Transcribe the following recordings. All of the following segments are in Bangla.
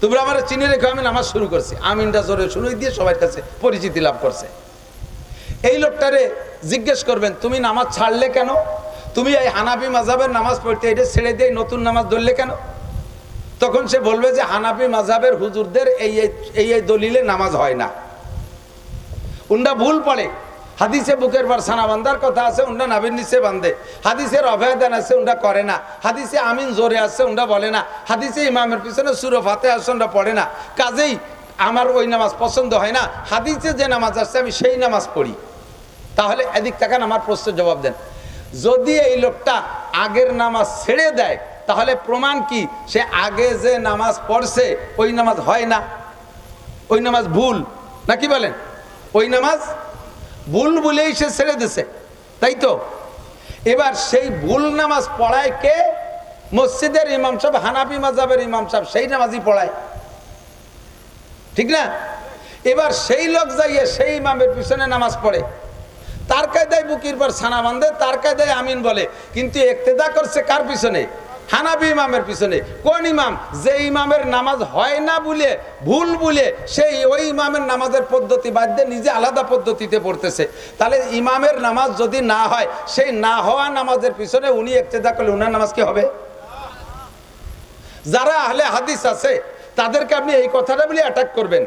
তোমরা আমার চিনে রেখো, আমি নামাজ শুরু করছি। আমিনটা জোরে শুনুই দিয়ে সবার কাছে পরিচিতি লাভ করছে। এই লোকটারে জিজ্ঞেস করবেন, তুমি নামাজ ছাড়লে কেন? তুমি এই হানাফি মাযহাবের নামাজ পড়তে এটা ছেড়ে দিয়ে নতুন নামাজ ধরলে কেন? তখন সে বলবে যে হানাফি মাযহাবের হুজুরদের এই দলিলে নামাজ হয় না, উন্ডা ভুল পড়ে। হাদিসে বুকের পর ছানা বান্ধার কথা আছে, উন্ডা নাভির নিচে বান্ধে। হাদিসের অভয়দান আছে, উন্ডা করে না। হাদিসে আমিন জোরে আছে, উন্ডা বলে না। হাদিসে ইমামের পিছনে সূরা ফাতিহা আছে, উন্ডা পড়ে না। কাজেই আমার ওই নামাজ পছন্দ হয় না। হাদিসে যে নামাজ আছে আমি সেই নামাজ পড়ি। তাহলে এদিক তাকান, আমার প্রশ্নের জবাব দেন। যদি এই লোকটা আগের নামাজ ছেড়ে দেয় তাহলে প্রমাণ কি সে আগে যে নামাজ পড়ছে ওই নামাজ হয় না, ওই নামাজ ভুল, নাকি বলেন? ওই নামাজ ভুল বলেই সে ছেড়ে দিছে, তাই তো? এবার সেই ভুল নামাজ পড়ায় কে? মসজিদের ইমাম সাহেব, হানাফি মাযহাবের ইমাম সাহেব সেই নামাজই পড়ায়, ঠিক না? এবার সেই লোক যাইয়ে সেই ইমামের পিছনে নামাজ পড়ে, তার কায়দায় বুকির পর ছানা বান্ধে, তার কায়দায় আমিন বলে, কিন্তু ইক্তেদা করছে কার পিছনে? হানাফি ইমামের পিছনে। কোন ইমাম? যে ইমামের নামাজ হয় না বলে, ভুল বলে, সেই ওই ইমামের নামাজের পদ্ধতি বাদ দিয়ে নিজে আলাদা পদ্ধতিতে পড়তেছে। তাহলে ইমামের নামাজ যদি না হয়, সেই না হওয়া নামাজের পিছনে উনি ইক্তেদা করলে উনার নামাজ কি হবে? যারা আহলে হাদিস আছে তাদেরকে আপনি এই কথাটা বলে অ্যাটাক করবেন,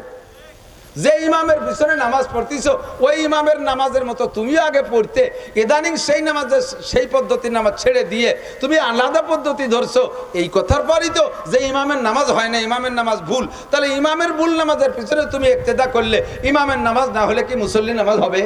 যে ইমামের পিছনে নামাজ পড়তেছো ওই ইমামের নামাজের মতো তুমিও আগে পড়তে, ইদানিং সেই নামাজের সেই পদ্ধতির নামাজ ছেড়ে দিয়ে তুমি আলাদা পদ্ধতি ধরছো। এই কথার পরই তো যে ইমামের নামাজ হয় না, ইমামের নামাজ ভুল। তাহলে ইমামের ভুল নামাজের পিছনে তুমি ইক্তেদা করলে ইমামের নামাজ না হলে কি মুসল্লি নামাজ হবে?